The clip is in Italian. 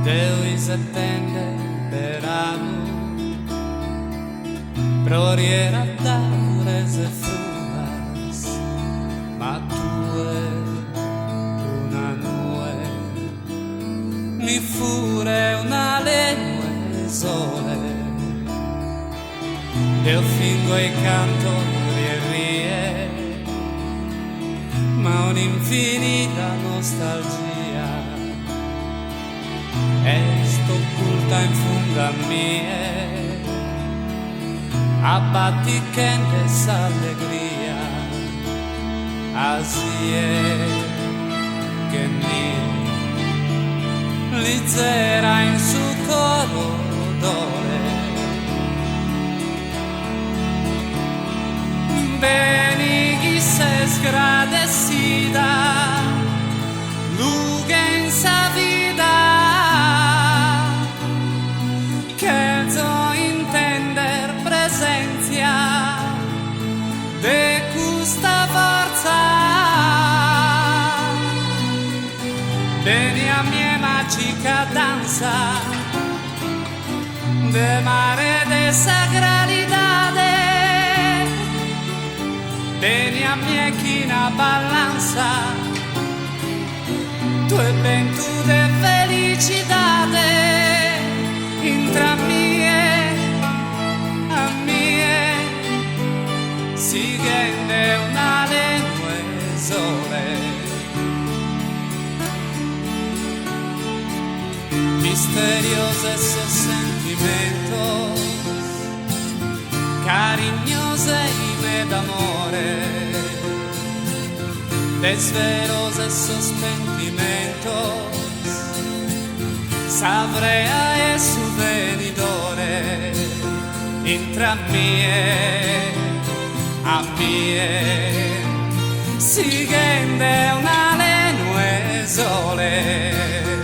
Deus attende per amor, proriera d'amores e fruas, ma tu una nue, mi fure una lengua e sole. Io fingo e canto rie, ma un'infinita nostalgia e sto occulta in fondo a mie, abbatti che essa allegria, asie che li zera in su coro d'ore. Beni chi se sgradecida, luga in sa vida, che zo intender presenza de custa forza. Beni a mia magica danza, de mare de sagralidade. Beni a mia china balanza, tu e ben tu de felicidade, intra a mie, si gende una lengua e sole. Misteriosos esos sentimientos, cariñosos y d'amore, desveros esos sentimientos, sabrea e su venidore, intra a mie, si gende una lengua e sole.